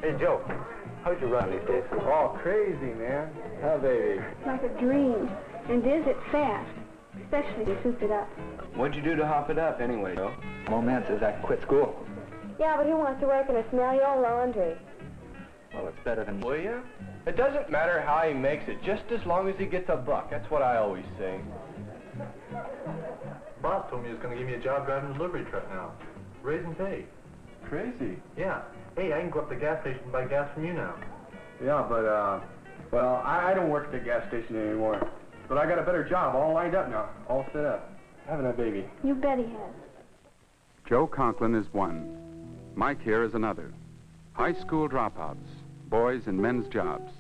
Hey, Joe, how's your run these days? Oh, crazy, man. How baby? Like a dream. And is it fast? Especially to soup it up. What'd you do to hop it up, anyway, Joe? My old man says I can quit school. Yeah, but who wants to work in a smelly old laundry? Well, it's better than... Will you? It doesn't matter how he makes it, just as long as he gets a buck. That's what I always say. Boss told me he was going to give me a job driving a delivery truck now. Raising pay. Crazy. Yeah. Hey, I can go up to the gas station and buy gas from you now. Yeah, but, well, I don't work at the gas station anymore. But I got a better job all lined up now, all set up. Having a baby. You bet he has. Joe Conklin is one. Mike here is another. High school dropouts, boys in men's jobs.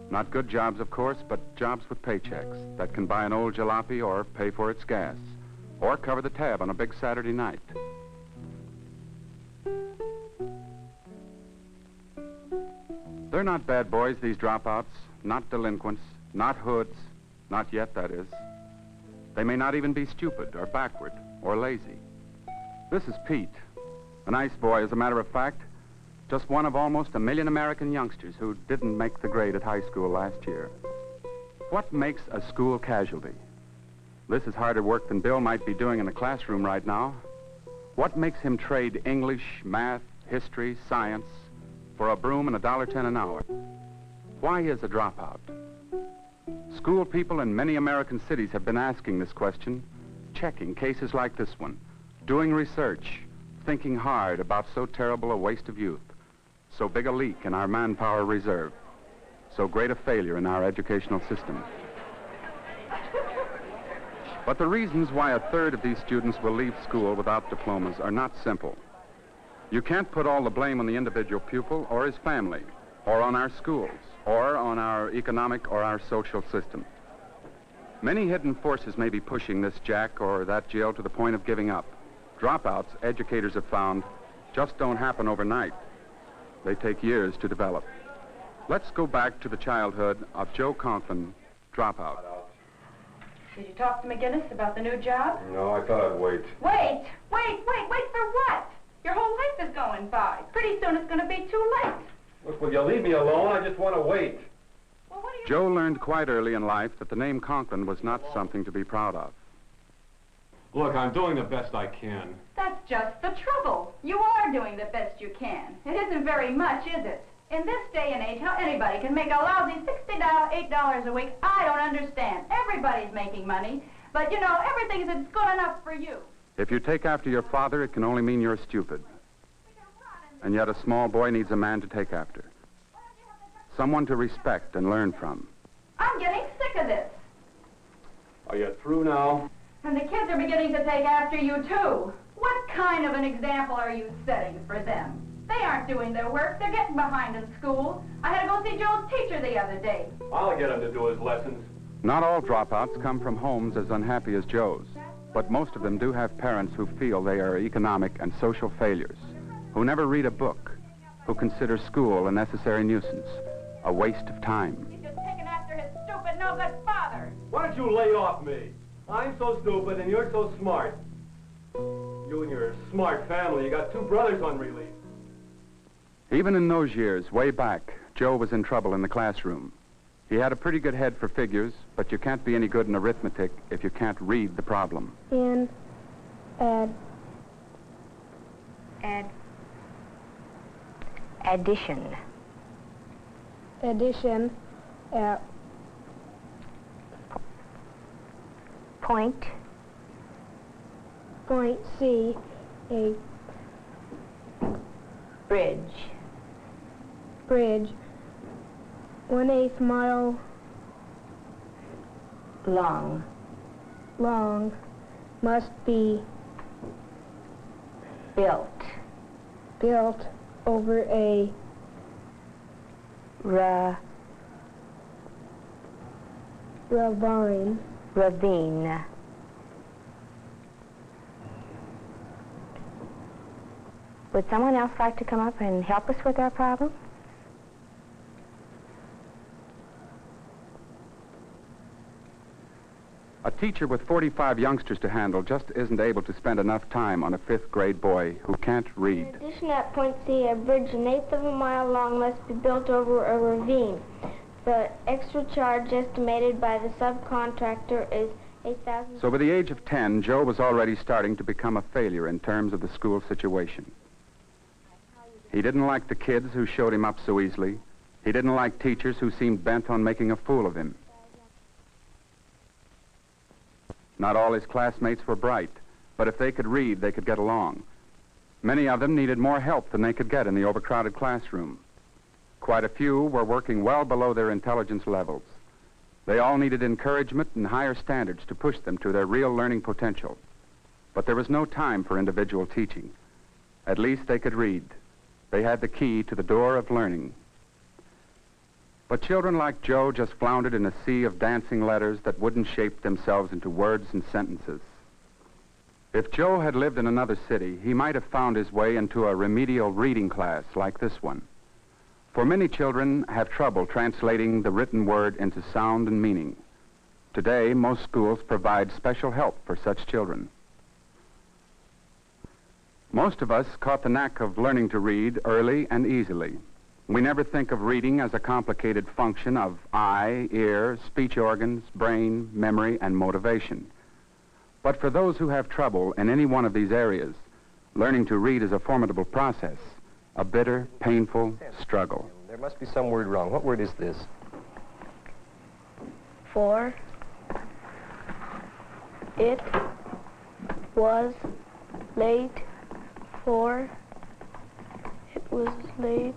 Not good jobs, of course, but jobs with paychecks that can buy an old jalopy or pay for its gas, or cover the tab on a big Saturday night. They're not bad boys, these dropouts, not delinquents, not hoods, not yet, that is. They may not even be stupid or backward or lazy. This is Pete, a nice boy, as a matter of fact, just one of almost 1 million American youngsters who didn't make the grade at high school last year. What makes a school casualty? This is harder work than Bill might be doing in the classroom right now. What makes him trade English, math, history, science for a broom and $1.10 an hour? Why is a dropout? School people in many American cities have been asking this question, checking cases like this one, doing research, thinking hard about so terrible a waste of youth, so big a leak in our manpower reserve, so great a failure in our educational system. But the reasons why a third of these students will leave school without diplomas are not simple. You can't put all the blame on the individual pupil or his family, or on our schools, or on our economic or our social system. Many hidden forces may be pushing this Jack or that Jill to the point of giving up. Dropouts, educators have found, just don't happen overnight. They take years to develop. Let's go back to the childhood of Joe Conklin, dropout. Did you talk to McGinnis about the new job? No, I thought I'd wait. Wait for what? Your whole life is going by. Pretty soon it's going to be too late. Look, will you leave me alone? I just want to wait. Well, what do you... Joe learned quite early in life that the name Conklin was not something to be proud of. Look, I'm doing the best I can. That's just the trouble. You are doing the best you can. It isn't very much, is it? In this day and age, how anybody can make a lousy $8 a week, I don't understand. Everybody's making money, but, you know, everything isn't good enough for you. If you take after your father, it can only mean you're stupid. And yet a small boy needs a man to take after. Someone to respect and learn from. I'm getting sick of this. Are you through now? And the kids are beginning to take after you, too. What kind of an example are you setting for them? They aren't doing their work. They're getting behind in school. I had to go see Joe's teacher the other day. I'll get him to do his lessons. Not all dropouts come from homes as unhappy as Joe's, but most of them do have parents who feel they are economic and social failures, who never read a book, who consider school a necessary nuisance, a waste of time. He's just taking after his stupid, no-good father. Why don't you lay off me? I'm so stupid and you're so smart. You and your smart family, you got 2 brothers on relief. Even in those years, way back, Joe was in trouble in the classroom. He had a pretty good head for figures, but you can't be any good in arithmetic if you can't read the problem. Addition. Point C, a bridge. 1/8 mile long. Must be built over a ravine. Would someone else like to come up and help us with our problem? A teacher with 45 youngsters to handle just isn't able to spend enough time on a 5th grade boy who can't read. In addition, at Point C, a bridge an eighth of a mile long must be built over a ravine. The extra charge estimated by the subcontractor is $8,000. So by the age of 10, Joe was already starting to become a failure in terms of the school situation. He didn't like the kids who showed him up so easily. He didn't like teachers who seemed bent on making a fool of him. Not all his classmates were bright, but if they could read, they could get along. Many of them needed more help than they could get in the overcrowded classroom. Quite a few were working well below their intelligence levels. They all needed encouragement and higher standards to push them to their real learning potential. But there was no time for individual teaching. At least they could read. They had the key to the door of learning. But children like Joe just floundered in a sea of dancing letters that wouldn't shape themselves into words and sentences. If Joe had lived in another city, he might have found his way into a remedial reading class like this one. For many children have trouble translating the written word into sound and meaning. Today, most schools provide special help for such children. Most of us caught the knack of learning to read early and easily. We never think of reading as a complicated function of eye, ear, speech organs, brain, memory, and motivation. But for those who have trouble in any one of these areas, learning to read is a formidable process, a bitter, painful struggle. There must be some word wrong. What word is this? 4. It was late. 4. It was late.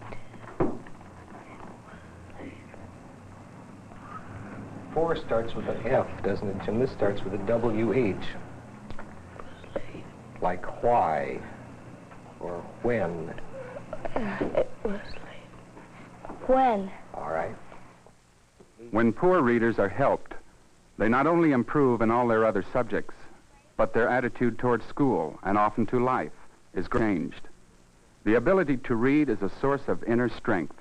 4 starts with an F, doesn't it, Jim? This starts with a W-H. Like why or when. It was late. When? All right. When poor readers are helped, they not only improve in all their other subjects, but their attitude toward school and often to life is changed. The ability to read is a source of inner strength,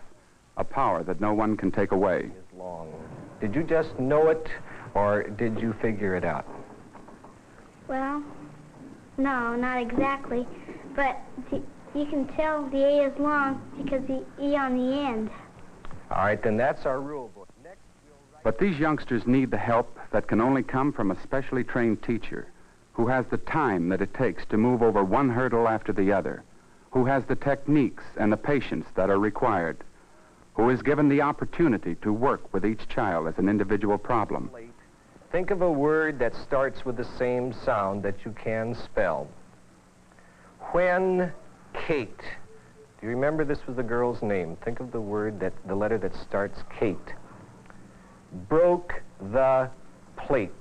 a power that no one can take away. It's long. Did you just know it, or did you figure it out? Well, no, not exactly. But you can tell the A is long because the E on the end. All right, then that's our rule book. But these youngsters need the help that can only come from a specially trained teacher who has the time that it takes to move over one hurdle after the other, who has the techniques and the patience that are required, who is given the opportunity to work with each child as an individual problem. Think of a word that starts with the same sound that you can spell. When Kate, do you remember this was the girl's name? Think of the word the letter that starts Kate. Broke the plate.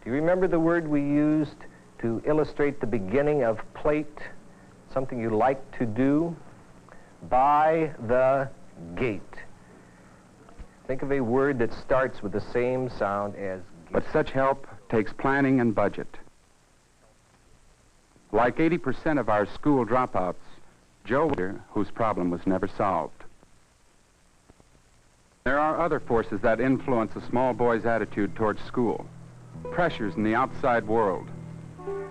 Do you remember the word we used to illustrate the beginning of plate? Something you like to do? By the gate. Think of a word that starts with the same sound as gate. But such help takes planning and budget. Like 80% of our school dropouts, Joe, whose problem was never solved. There are other forces that influence a small boy's attitude towards school. Pressures in the outside world.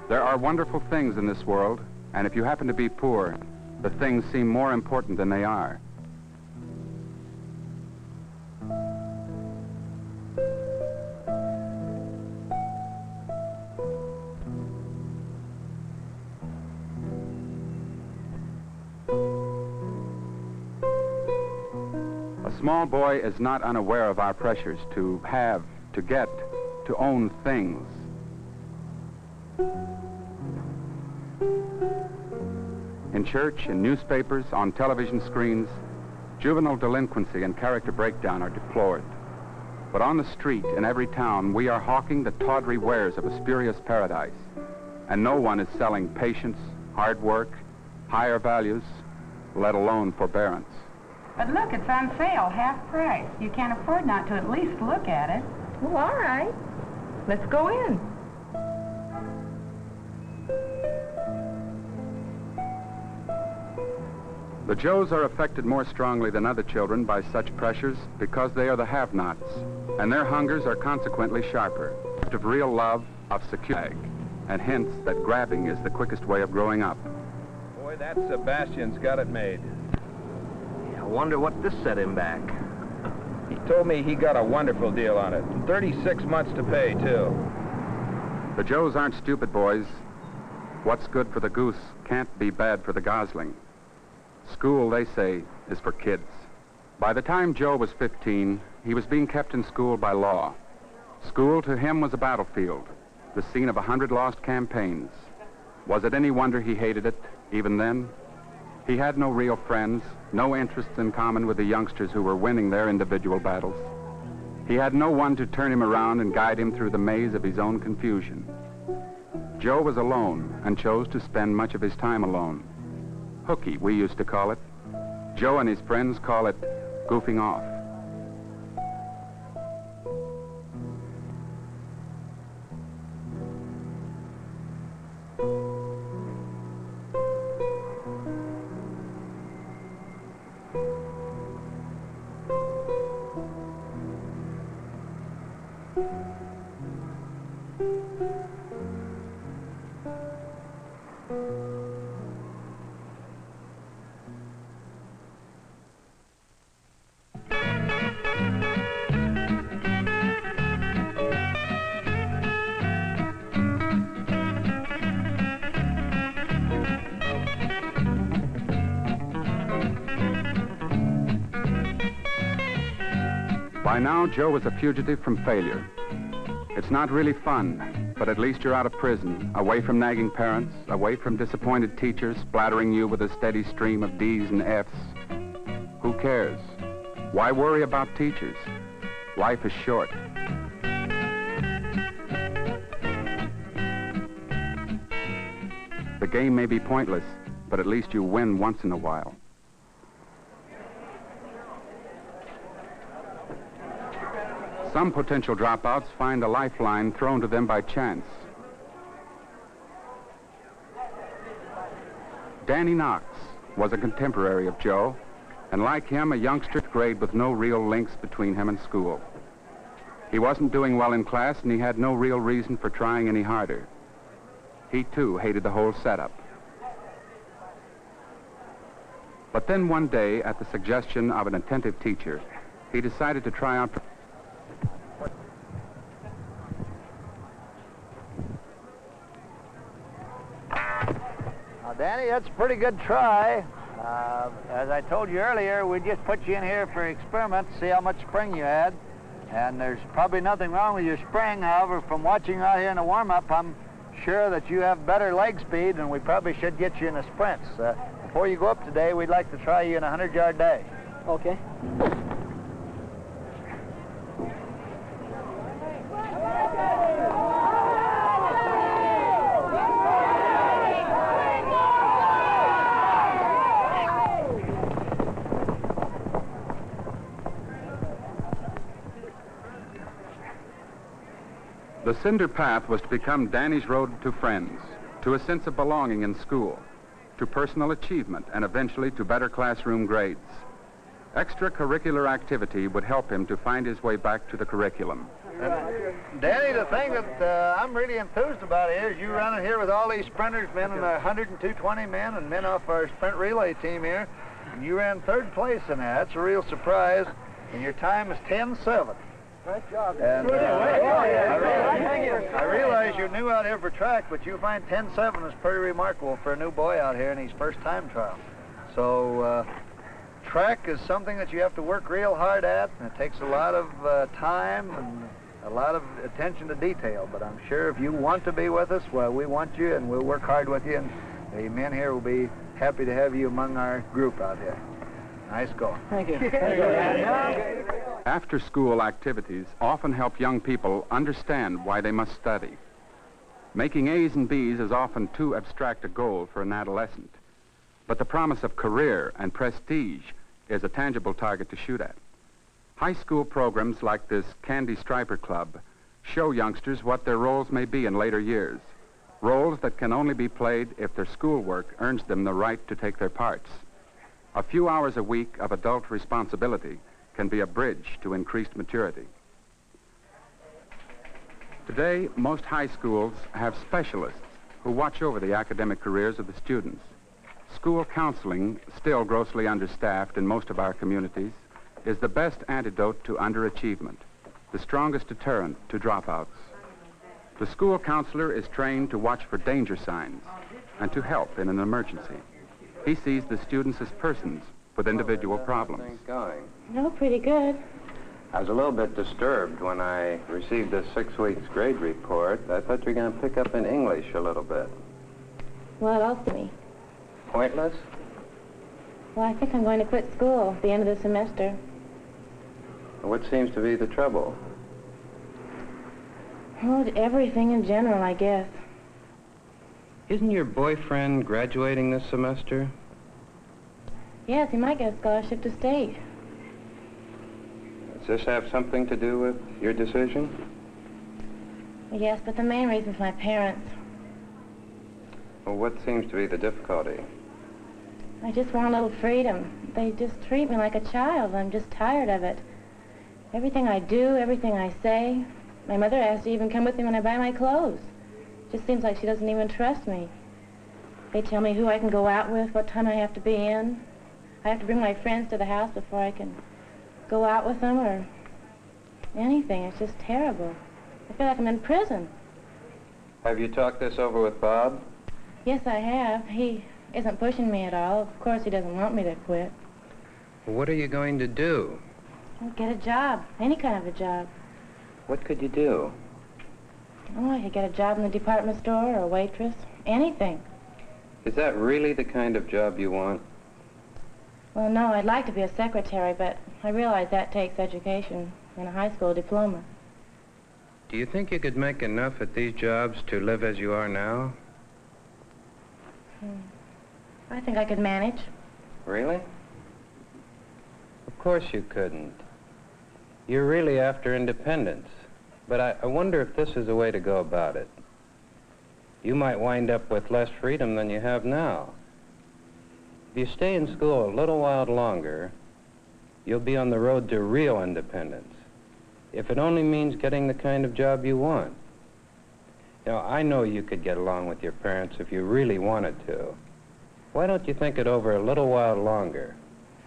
There are wonderful things in this world, and if you happen to be poor, the things seem more important than they are. A small boy is not unaware of our pressures to have, to get, to own things. In church, in newspapers, on television screens, juvenile delinquency and character breakdown are deplored. But on the street, in every town, we are hawking the tawdry wares of a spurious paradise. And no one is selling patience, hard work, higher values, let alone forbearance. But look, it's on sale, half price. You can't afford not to at least look at it. Well, all right. Let's go in. The Joes are affected more strongly than other children by such pressures because they are the have-nots, and their hungers are consequently sharper. Of real love, of security, and hints that grabbing is the quickest way of growing up. Boy, that Sebastian's got it made. I wonder what this set him back. He told me he got a wonderful deal on it. 36 months to pay, too. The Joes aren't stupid, boys. What's good for the goose can't be bad for the gosling. School, they say, is for kids. By the time Joe was 15, he was being kept in school by law. School to him was a battlefield, the scene of 100 lost campaigns. Was it any wonder he hated it, even then? He had no real friends, no interests in common with the youngsters who were winning their individual battles. He had no one to turn him around and guide him through the maze of his own confusion. Joe was alone and chose to spend much of his time alone. Hooky, we used to call it. Joe and his friends call it goofing off. By now, Joe was a fugitive from failure. It's not really fun, but at least you're out of prison, away from nagging parents, away from disappointed teachers splattering you with a steady stream of D's and F's. Who cares? Why worry about teachers? Life is short. The game may be pointless, but at least you win once in a while. Some potential dropouts find a lifeline thrown to them by chance. Danny Knox was a contemporary of Joe, and like him, a youngster grade with no real links between him and school. He wasn't doing well in class, and he had no real reason for trying any harder. He, too, hated the whole setup. But then one day, at the suggestion of an attentive teacher, he decided to try out for... Now, Danny, that's a pretty good try. As I told you earlier, we just put you in here for experiment to see how much spring you had. And there's probably nothing wrong with your spring. However, from watching you out here in the warm-up, I'm sure that you have better leg speed, and we probably should get you in the sprints. Before you go up today, we'd like to try you in a 100-yard day. Okay. The cinder path was to become Danny's road to friends, to a sense of belonging in school, to personal achievement, and eventually to better classroom grades. Extracurricular activity would help him to find his way back to the curriculum. Danny, the thing that I'm really enthused about is you running here with all these sprinters, men in 100 and 220 men, and men off our sprint relay team here. And you ran third place in that. That's a real surprise. And your time is 10:07. Nice job. And I realize you're new out here for track, but you find 10:07 is pretty remarkable for a new boy out here in his first time trial. So track is something that you have to work real hard at, and it takes a lot of time and a lot of attention to detail. But I'm sure if you want to be with us, well, we want you, and we'll work hard with you, and the men here will be happy to have you among our group out here. Nice going. Thank you. After-school activities often help young people understand why they must study. Making A's and B's is often too abstract a goal for an adolescent, but the promise of career and prestige is a tangible target to shoot at. High school programs like this Candy Striper Club show youngsters what their roles may be in later years, roles that can only be played if their schoolwork earns them the right to take their parts. A few hours a week of adult responsibility can be a bridge to increased maturity. Today, most high schools have specialists who watch over the academic careers of the students. School counseling, still grossly understaffed in most of our communities, is the best antidote to underachievement, the strongest deterrent to dropouts. The school counselor is trained to watch for danger signs and to help in an emergency. He sees the students as persons with individual problems. Going. No, pretty good. I was a little bit disturbed when I received this 6 weeks grade report. I thought you were going to pick up in English a little bit. What else to me? Pointless? Well, I think I'm going to quit school at the end of the semester. What seems to be the trouble? Oh, everything in general, I guess. Isn't your boyfriend graduating this semester? Yes, he might get a scholarship to state. Does this have something to do with your decision? Yes, but the main reason's my parents. Well, what seems to be the difficulty? I just want a little freedom. They just treat me like a child. I'm just tired of it. Everything I do, everything I say. My mother has to even come with me when I buy my clothes. Just seems like she doesn't even trust me. They tell me who I can go out with, what time I have to be in. I have to bring my friends to the house before I can go out with them or anything. It's just terrible. I feel like I'm in prison. Have you talked this over with Bob? Yes, I have. He isn't pushing me at all. Of course, he doesn't want me to quit. What are you going to do? I'll get a job, any kind of a job. What could you do? Oh, I could get a job in the department store or a waitress, anything. Is that really the kind of job you want? Well, no, I'd like to be a secretary, but I realize that takes education and a high school diploma. Do you think you could make enough at these jobs to live as you are now? I think I could manage. Really? Of course you couldn't. You're really after independence. But I wonder if this is the way to go about it. You might wind up with less freedom than you have now. If you stay in school a little while longer, you'll be on the road to real independence. If it only means getting the kind of job you want. You know, I know you could get along with your parents if you really wanted to. Why don't you think it over a little while longer?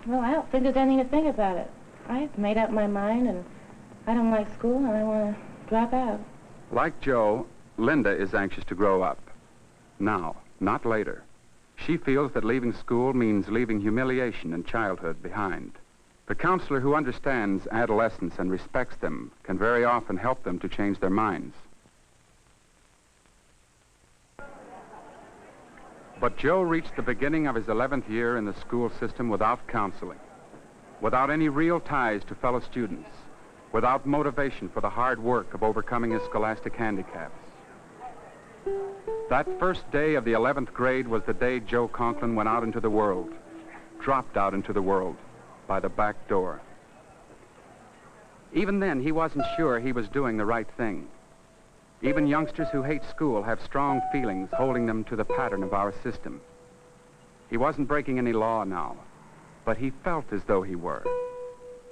Well, I don't think there's anything to think about it. I've made up my mind, and I don't like school, and I want to drop out. Like Joe, Linda is anxious to grow up. Now, not later. She feels that leaving school means leaving humiliation and childhood behind. The counselor who understands adolescents and respects them can very often help them to change their minds. But Joe reached the beginning of his 11th year in the school system without counseling, without any real ties to fellow students, without motivation for the hard work of overcoming his scholastic handicaps. That first day of the 11th grade was the day Joe Conklin went out into the world, dropped out into the world by the back door. Even then, he wasn't sure he was doing the right thing. Even youngsters who hate school have strong feelings holding them to the pattern of our system. He wasn't breaking any law now, but he felt as though he were.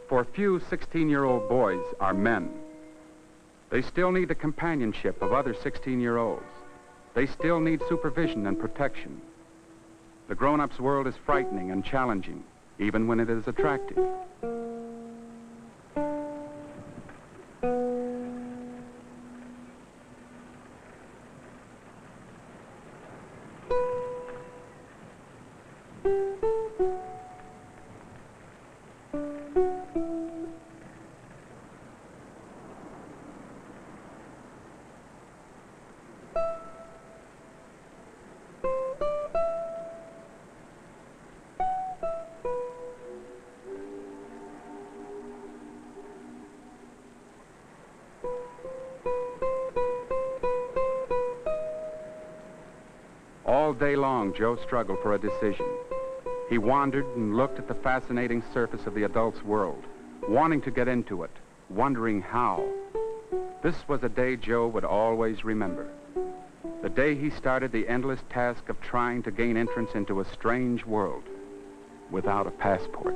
For few 16-year-old boys are men. They still need the companionship of other 16-year-olds. They still need supervision and protection. The grown-ups world is frightening and challenging, even when it is attractive. All day long, Joe struggled for a decision. He wandered and looked at the fascinating surface of the adult's world, wanting to get into it, wondering how. This was a day Joe would always remember. The day he started the endless task of trying to gain entrance into a strange world. without a passport.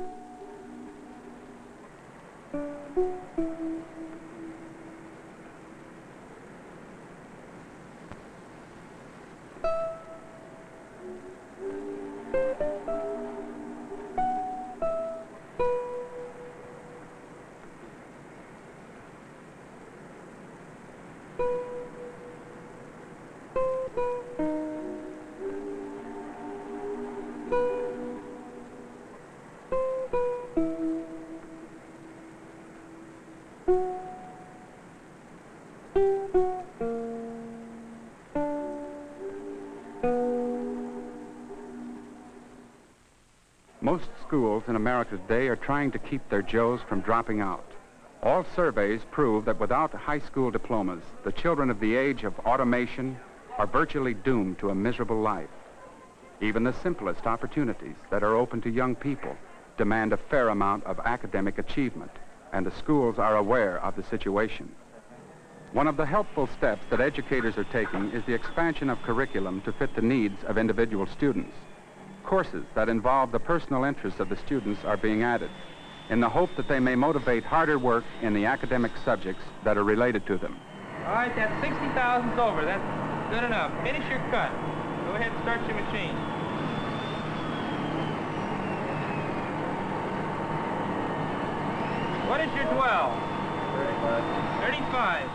Most schools in America today are trying to keep their Joes from dropping out. All surveys prove that without high school diplomas, the children of the age of automation are virtually doomed to a miserable life. Even the simplest opportunities that are open to young people demand a fair amount of academic achievement, and the schools are aware of the situation. One of the helpful steps that educators are taking is the expansion of curriculum to fit the needs of individual students. Courses that involve the personal interests of the students are being added in the hope that they may motivate harder work in the academic subjects that are related to them. All right, that 60,000's over. That's good enough. Finish your cut. Go ahead and start your machine. What is your 12? 35.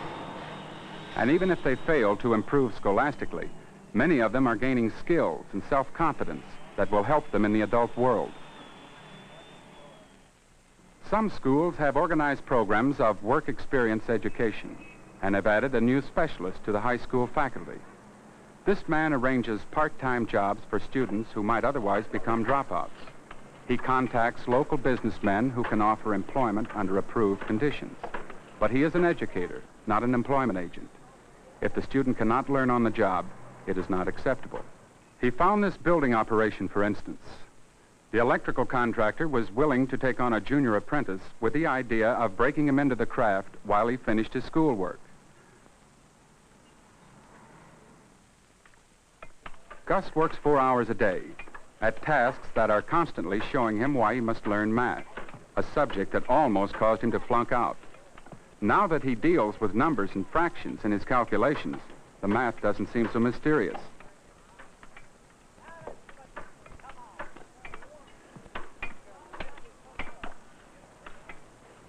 And even if they fail to improve scholastically, many of them are gaining skills and self-confidence that will help them in the adult world. Some schools have organized programs of work experience education and have added a new specialist to the high school faculty. This man arranges part-time jobs for students who might otherwise become dropouts. He contacts local businessmen who can offer employment under approved conditions. But he is an educator, not an employment agent. If the student cannot learn on the job, it is not acceptable. He found this building operation, for instance. The electrical contractor was willing to take on a junior apprentice with the idea of breaking him into the craft while he finished his schoolwork. Gus works 4 hours a day at tasks that are constantly showing him why he must learn math, a subject that almost caused him to flunk out. Now that he deals with numbers and fractions in his calculations, the math doesn't seem so mysterious.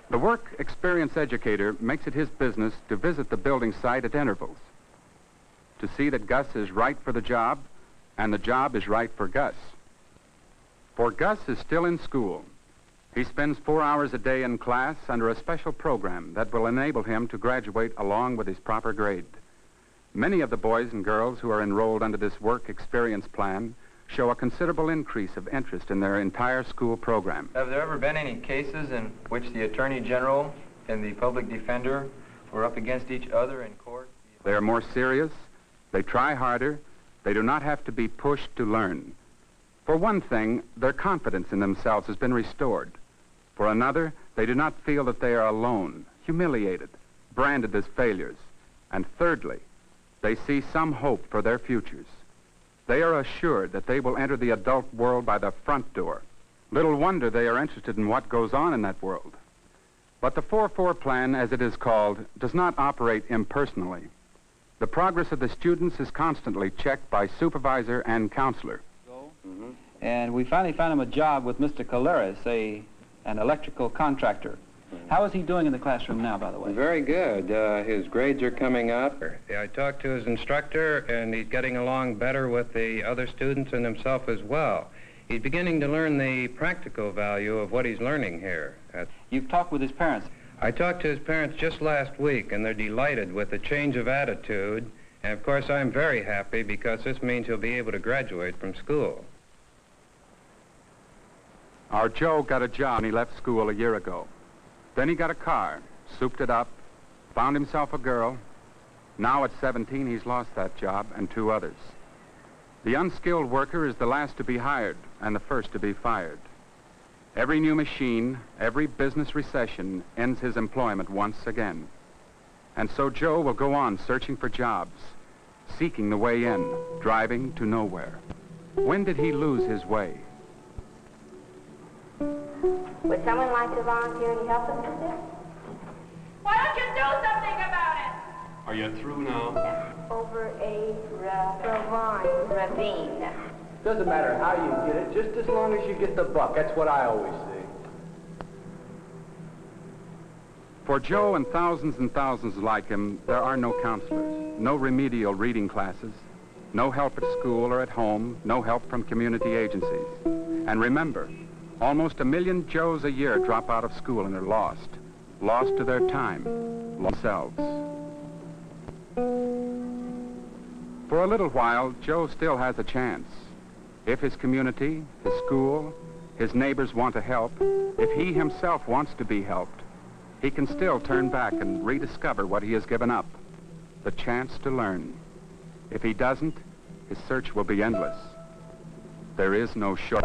The work experience educator makes it his business to visit the building site at intervals, to see that Gus is right for the job and the job is right for Gus. For Gus is still in school. He spends 4 hours a day in class under a special program that will enable him to graduate along with his proper grade. Many of the boys and girls who are enrolled under this work experience plan show a considerable increase of interest in their entire school program. Have there ever been any cases in which the Attorney General and the Public Defender were up against each other in court? They are more serious, they try harder, they do not have to be pushed to learn. For one thing, their confidence in themselves has been restored. For another, they do not feel that they are alone, humiliated, branded as failures. And thirdly, they see some hope for their futures. They are assured that they will enter the adult world by the front door. Little wonder they are interested in what goes on in that world. But the 4-4 plan, as it is called, does not operate impersonally. The progress of the students is constantly checked by supervisor and counselor. And we finally found him a job with Mr. Caleras, an electrical contractor. How is he doing in the classroom now, by the way? Very good. His grades are coming up. I talked to his instructor, and he's getting along better with the other students and himself as well. He's beginning to learn the practical value of what he's learning here. You've talked with his parents? I talked to his parents just last week, and they're delighted with the change of attitude. And, of course, I'm very happy because this means he'll be able to graduate from school. Our Joe got a job when he left school a year ago. Then he got a car, souped it up, found himself a girl. Now at 17, he's lost that job and 2 others. The unskilled worker is the last to be hired and the first to be fired. Every new machine, every business recession ends his employment once again. And so Joe will go on searching for jobs, seeking the way in, driving to nowhere. When did he lose his way? Would someone like to volunteer to help us with this? Why don't you do something about it? Are you through now? Over a ravine. Doesn't matter how you get it, just as long as you get the buck. That's what I always say. For Joe and thousands like him, there are no counselors, no remedial reading classes, no help at school or at home, no help from community agencies. And remember, almost 1 million Joes a year drop out of school and are lost to their time, themselves. For a little while, Joe still has a chance. If his community, his school, his neighbors want to help, if he himself wants to be helped, he can still turn back and rediscover what he has given up, the chance to learn. If he doesn't, his search will be endless. There is no short.